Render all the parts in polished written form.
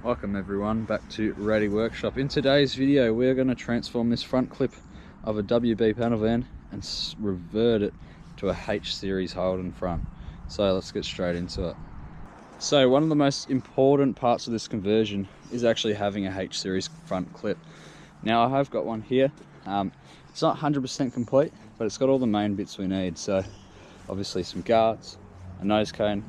Welcome everyone back to Ready Workshop. In today's video we're going to transform this front clip of a WB Panelvan and revert it to a H series Holden front. So let's get straight into it. So one of the most important parts of this conversion is actually having a H series front clip. Now I have got one here. It's not 100% complete, but it's got all the main bits we need. So obviously some guards, a nose cone,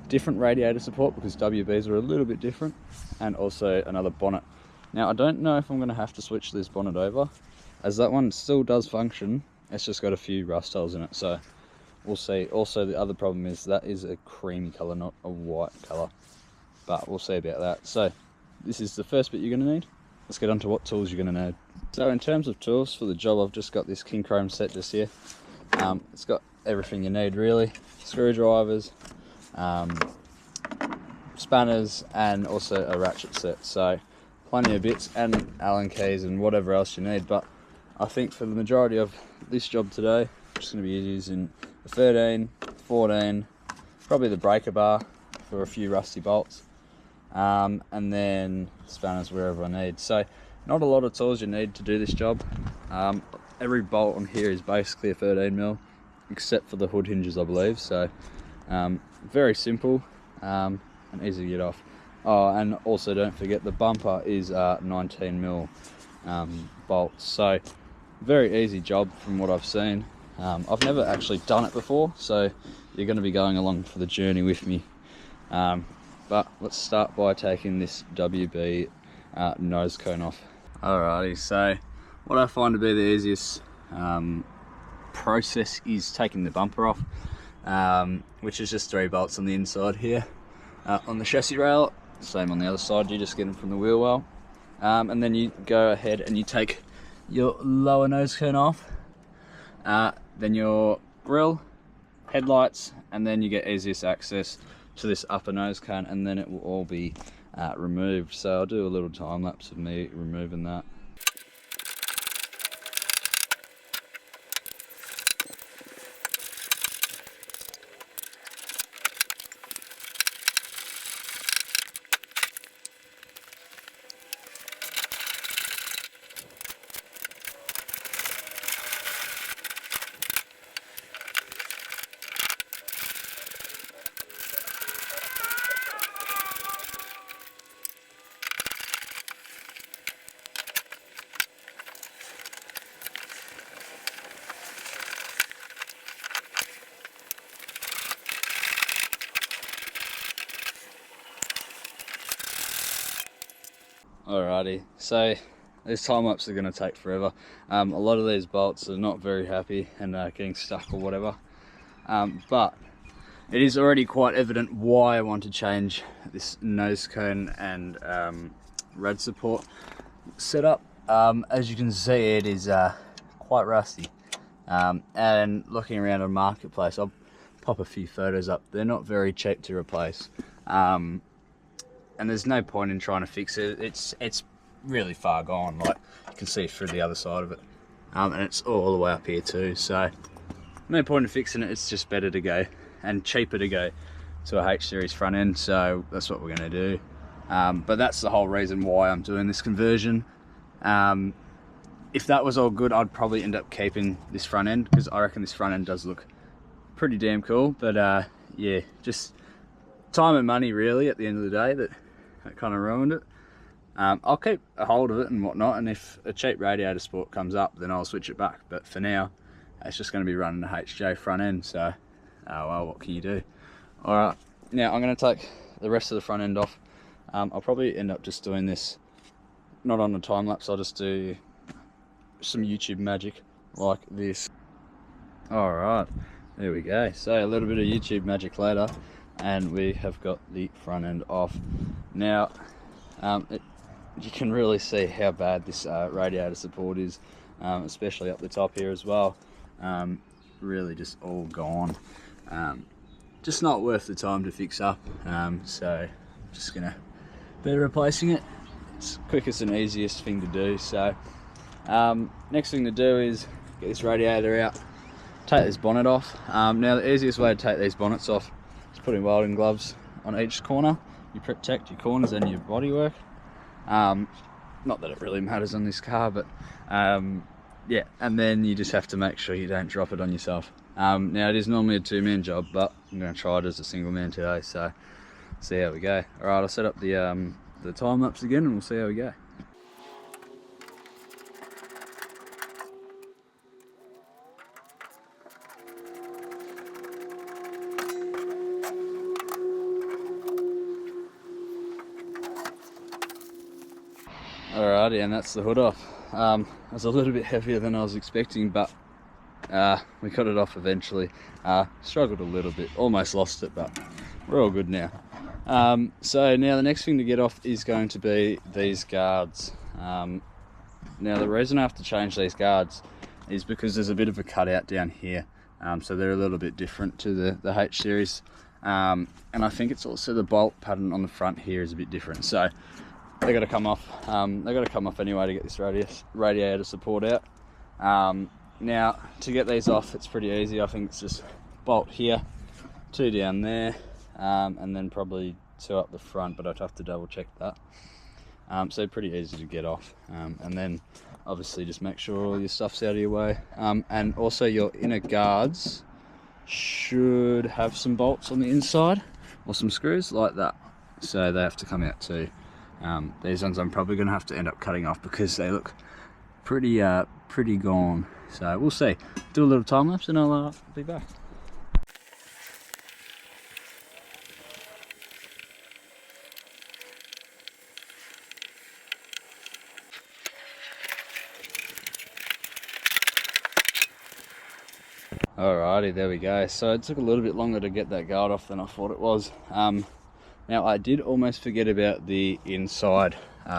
different radiator support because WBs are a little bit different, and also another bonnet. Now I don't know if I'm going to have to switch this bonnet over, as that one still does function, it's just got a few rust holes in it, so we'll see. Also the other problem is that is a creamy colour, not a white colour, but we'll see about that. So this is the first bit you're going to need. Let's get on to what tools you're going to need. So in terms of tools for the job, I've just got this king chrome set just here. It's got everything you need really: screwdrivers, spanners, and also a ratchet set. So plenty of bits and Allen keys and whatever else you need. But I think for the majority of this job today, I'm just going to be using the 13, 14, probably the breaker bar for a few rusty bolts, and then spanners wherever I need. So not a lot of tools you need to do this job. Every bolt on here is basically a 13mm, except for the hood hinges, I believe. So very simple and easy to get off. Oh, and also don't forget the bumper is 19mm bolts. So very easy job from what I've seen. I've never actually done it before, so you're going to be going along for the journey with me. But let's start by taking this WB nose cone off. Alrighty, so what I find to be the easiest process is taking the bumper off, which is just 3 bolts on the inside here on the chassis rail. Same on the other side, you just get them from the wheel well, and then you go ahead and you take your lower nose cone off, then your grille, headlights, and then you get easiest access to this upper nose cone, and then it will all be removed. So I'll do a little time lapse of me removing that. Alrighty, so these time lapses are going to take forever. A lot of these bolts are not very happy and getting stuck or whatever, but it is already quite evident why I want to change this nose cone and rad support setup. As you can see, it is quite rusty, and looking around a marketplace, I'll pop a few photos up. They're not very cheap to replace. And there's no point in trying to fix it. It's really far gone. Like you can see through the other side of it, and it's all the way up here too. So no point in fixing it. It's just better to go and cheaper to go to a H series front end. So that's what we're going to do. But that's the whole reason why I'm doing this conversion. If that was all good, I'd probably end up keeping this front end, because I reckon this front end does look pretty damn cool. But yeah, just time and money really at the end of the day that kind of ruined it. I'll keep a hold of it and whatnot, and if a cheap radiator support comes up, then I'll switch it back. But for now, it's just going to be running a HJ front end, so well, what can you do? Alright, now I'm going to take the rest of the front end off. I'll probably end up just doing this not on a time lapse. I'll just do some YouTube magic like this. Alright, there we go. So a little bit of YouTube magic later, and we have got the front end off. Now you can really see how bad this radiator support is, especially up the top here as well. Really just all gone. Just not worth the time to fix up, so just gonna be replacing it. It's quickest and easiest thing to do. So next thing to do is get this radiator out, take this bonnet off. Now the easiest way to take these bonnets off is putting welding gloves on each corner. you protect your corners and your bodywork. Not that it really matters on this car, but yeah, and then you just have to make sure you don't drop it on yourself. Now it is normally a two-man job, but I'm going to try it as a single man today, so see how we go. Alright, I'll set up the time lapse again and we'll see how we go. Alrighty, and that's the hood off. It was a little bit heavier than I was expecting, but we got it off eventually. Struggled a little bit, almost lost it, but we're all good now. So now the next thing to get off is going to be these guards. Now the reason I have to change these guards is because there's a bit of a cutout down here, so they're a little bit different to the H series, and I think it's also the bolt pattern on the front here is a bit different, so they got to come off. They got to come off anyway to get this radiator support out. Now to get these off, it's pretty easy. I think it's just bolt here, 2 down there, and then probably 2 up the front, but I'd have to double check that. So pretty easy to get off, and then obviously just make sure all your stuff's out of your way, and also your inner guards should have some bolts on the inside or some screws like that, so they have to come out too. These ones I'm probably going to have to end up cutting off because they look pretty gone, so we'll see. Do a little time lapse and I'll be back. Alrighty, there we go. So it took a little bit longer to get that guard off than I thought it was. Now I did almost forget about the inside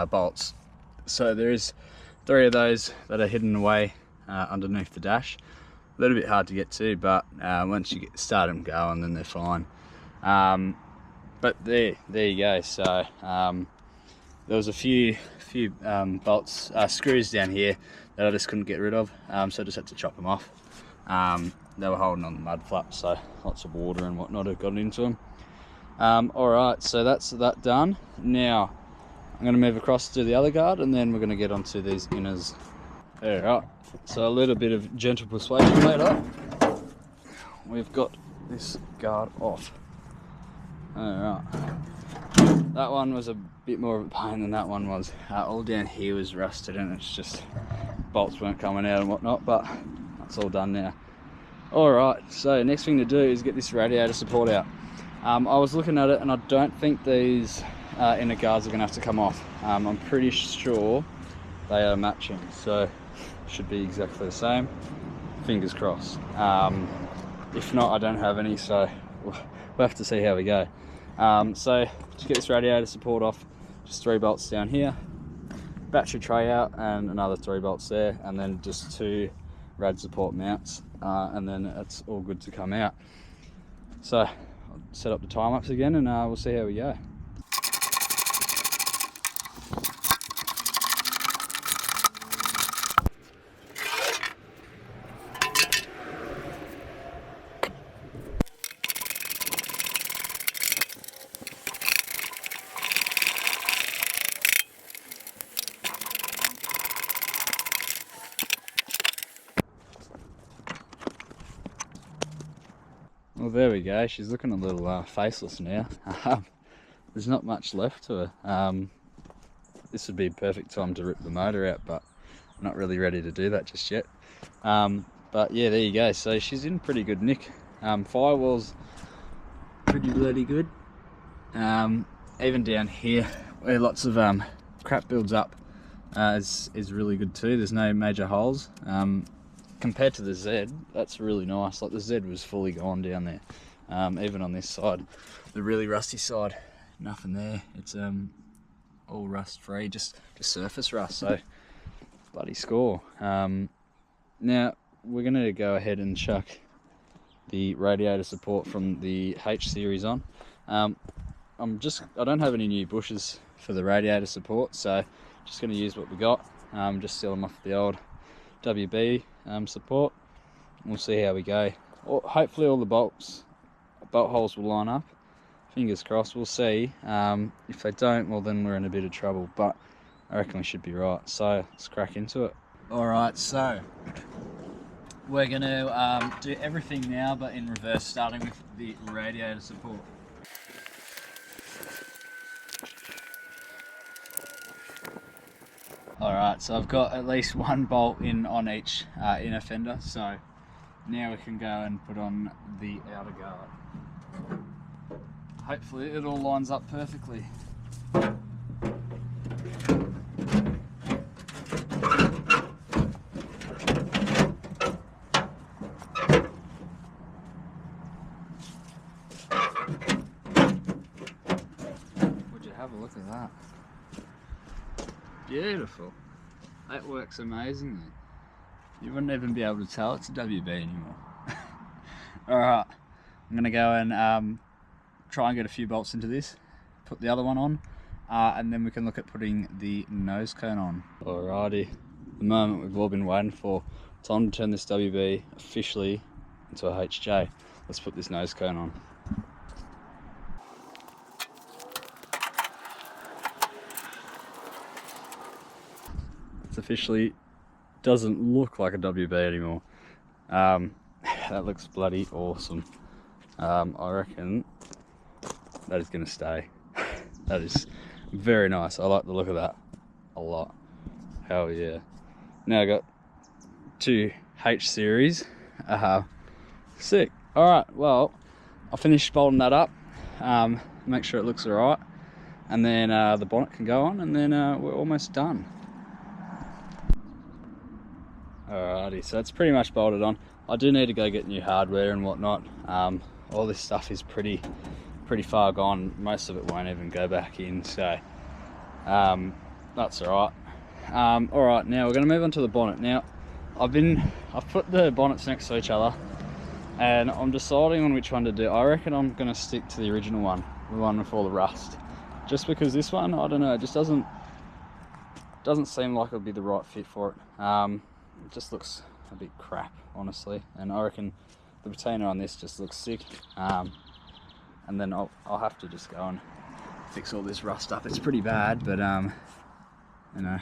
bolts. So there is 3 of those that are hidden away underneath the dash. A little bit hard to get to, but once you start them going, then they're fine. But there you go. So there was a few bolts, screws down here that I just couldn't get rid of, so I just had to chop them off. They were holding on the mud flaps, so lots of water and whatnot had got into them. Alright, so that's that done. Now I'm going to move across to the other guard and then we're going to get onto these inners. Alright, so a little bit of gentle persuasion later. We've got this guard off. Alright, that one was a bit more of a pain than that one was. All down here was rusted and it's just bolts weren't coming out and whatnot, but that's all done now. Alright, so next thing to do is get this radiator support out. I was looking at it and I don't think these inner guards are going to have to come off. I'm pretty sure they are matching, so should be exactly the same. Fingers crossed. If not, I don't have any, so we'll have to see how we go. So to get this radiator support off, just 3 bolts down here, battery tray out and another 3 bolts there, and then just 2 rad support mounts, and then it's all good to come out. So I'll set up the time lapse again and we'll see how we go. Well, there we go. She's looking a little faceless now. There's not much left to her. This would be a perfect time to rip the motor out, but I'm not really ready to do that just yet. But yeah, there you go. So she's in pretty good nick. Firewall's pretty bloody good. Even down here, where lots of crap builds up, is really good too. There's no major holes. Compared to the Z, that's really nice. Like the Z was fully gone down there. Even on this side, the really rusty side, nothing there. It's all rust free, just surface rust. So bloody score. Now we're gonna go ahead and chuck the radiator support from the H series on. I don't have any new bushes for the radiator support, so just gonna use what we got. Just seal them off the old WB support. We'll see how we go. Hopefully all the bolt holes will line up. fingers crossed, we'll see. If they don't, well then we're in a bit of trouble, but I reckon we should be right. So let's crack into it. Alright, so we're going to do everything now, but in reverse, starting with the radiator support. Alright, so I've got at least one bolt in on each inner fender, so now we can go and put on the outer guard. Hopefully it all lines up perfectly. Would you have a look at that? Beautiful. That works amazingly. You wouldn't even be able to tell it's a WB anymore. Alright, I'm going to go and try and get a few bolts into this, put the other one on, and then we can look at putting the nose cone on. Alrighty, the moment we've all been waiting for. Time to turn this WB officially into a HJ. Let's put this nose cone on. It's officially doesn't look like a WB anymore. That looks bloody awesome. I reckon that is going to stay. That is very nice. I like the look of that a lot. Hell yeah. Now I got two H series. Sick. Alright, well, I'll finish bolting that up, make sure it looks alright, and then the bonnet can go on, and then we're almost done. Alrighty, so it's pretty much bolted on. I do need to go get new hardware and whatnot. All this stuff is pretty far gone. Most of it won't even go back in, so that's alright. Alright, now we're going to move on to the bonnet. Now, I've put the bonnets next to each other, and I'm deciding on which one to do. I reckon I'm going to stick to the original one, the one with all the rust. Just because this one, I don't know, it just doesn't seem like it'll be the right fit for it. It just looks a bit crap, honestly, and I reckon the retainer on this just looks sick. And then I'll have to just go and fix all this rust up. It's pretty bad, but you know,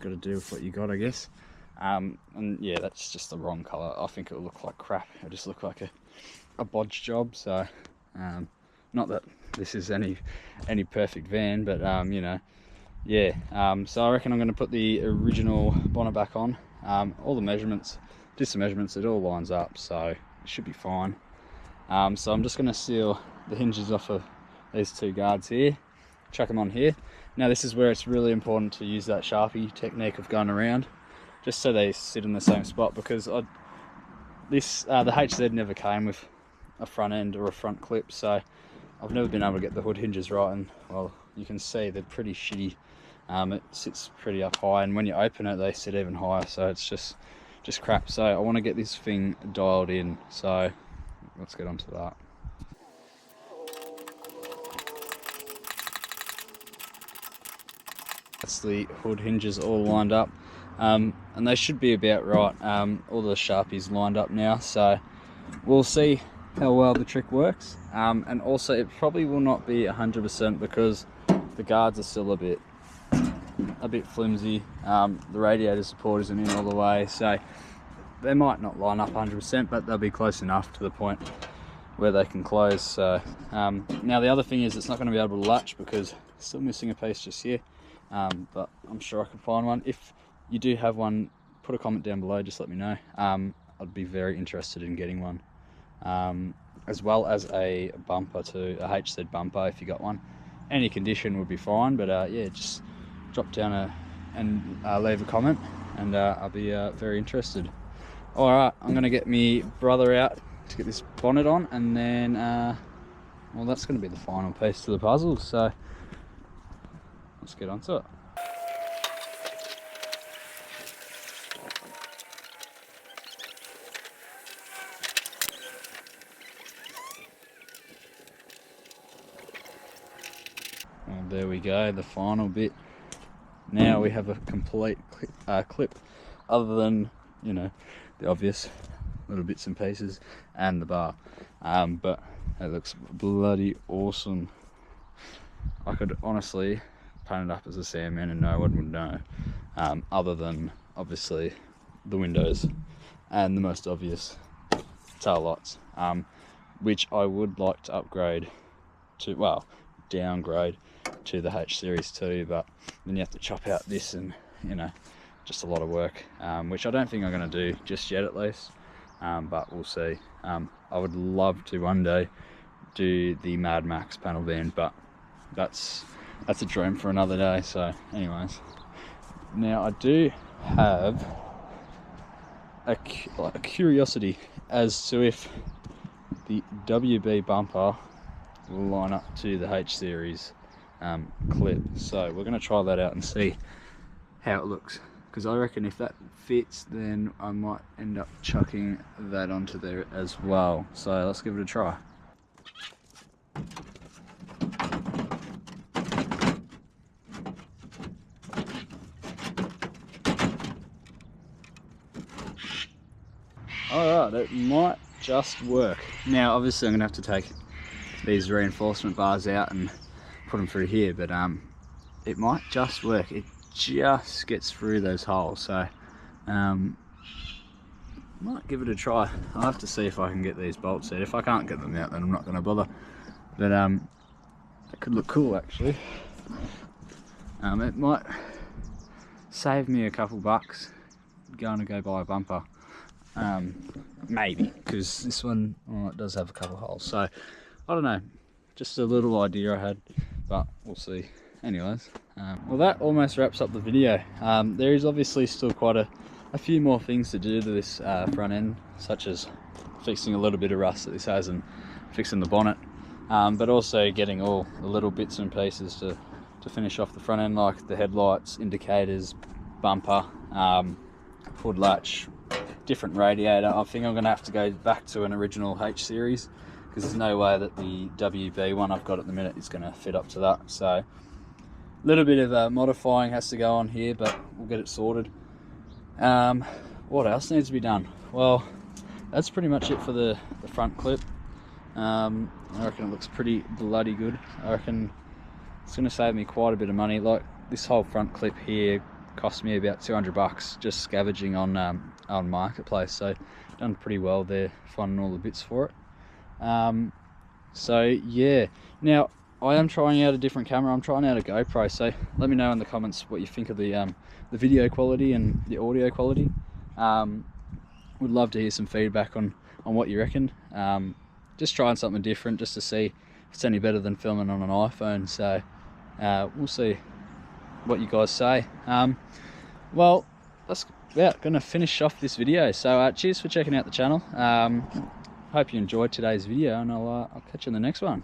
got to do with what you got, I guess. And yeah, that's just the wrong colour. I think it'll look like crap. It'll just look like a bodge job. So not that this is any perfect van, but you know, yeah. So I reckon I'm going to put the original bonnet back on. All the measurements, did some measurements, it all lines up, so it should be fine. So I'm just going to seal the hinges off of these two guards here, chuck them on here. Now this is where it's really important to use that Sharpie technique of going around, just so they sit in the same spot, because the HZ never came with a front end or a front clip, so I've never been able to get the hood hinges right, and well, you can see they're pretty shitty. It sits pretty up high, and when you open it they sit even higher, so it's just crap. So I want to get this thing dialed in, so let's get onto that. That's the hood hinges all lined up, and they should be about right. All the Sharpies lined up now, so we'll see how well the trick works. And also it probably will not be 100% because the guards are still a bit flimsy. The radiator support isn't in all the way, so they might not line up 100%, but they'll be close enough to the point where they can close. So now the other thing is it's not going to be able to latch because it's still missing a piece just here, but I'm sure I can find one. If you do have one, put a comment down below, just let me know. I'd be very interested in getting one, as well as a bumper too, a HZ bumper if you got one. Any condition would be fine, but yeah, just drop down and leave a comment, and I'll be very interested. Alright, I'm going to get me brother out to get this bonnet on, and then well, that's going to be the final piece to the puzzle, so let's get onto it. Well, there we go, the final bit. Now we have a complete clip, other than, you know, the obvious little bits and pieces and the bar. But It looks bloody awesome. I could honestly paint it up as a Sandman and no one would know, other than obviously the windows and the most obvious tail lights, which I would like to upgrade to, well, downgrade to the H series too, but then you have to chop out this and, you know, just a lot of work, which I don't think I'm going to do just yet at least, but we'll see. I would love to one day do the Mad Max panel van, but that's a dream for another day. So anyways, now I do have a curiosity as to if the WB bumper will line up to the H series clip, so we're going to try that out and see how it looks, because I reckon if that fits then I might end up chucking that onto there as well. So let's give it a try. Alright, it might just work. Now obviously I'm going to have to take these reinforcement bars out and put them through here, but it might just work. It just gets through those holes, so might give it a try. I'll have to see if I can get these bolts out. If I can't get them out, then I'm not going to bother, but it could look cool actually. It might save me a couple bucks going to go buy a bumper, maybe, because this one, oh, it does have a couple holes, so I don't know, just a little idea I had, but we'll see. Anyways, well, that almost wraps up the video. There is obviously still quite a few more things to do to this front end, such as fixing a little bit of rust that this has and fixing the bonnet, but also getting all the little bits and pieces to finish off the front end, like the headlights, indicators, bumper, hood latch, different radiator. I think I'm going to have to go back to an original H series, because there's no way that the WB one I've got at the minute is going to fit up to that. So a little bit of modifying has to go on here, but we'll get it sorted. What else needs to be done? Well, that's pretty much it for the front clip. I reckon it looks pretty bloody good. I reckon it's going to save me quite a bit of money. Like, this whole front clip here cost me about 200 bucks just scavenging on Marketplace, so done pretty well there finding all the bits for it. So yeah, now I am trying out a different camera. I'm trying out a GoPro, so let me know in the comments what you think of the video quality and the audio quality. Would love to hear some feedback on what you reckon. Just trying something different just to see if it's any better than filming on an iPhone, so we'll see what you guys say. Well, that's gonna finish off this video, so cheers for checking out the channel. Hope you enjoyed today's video, and I'll catch you in the next one.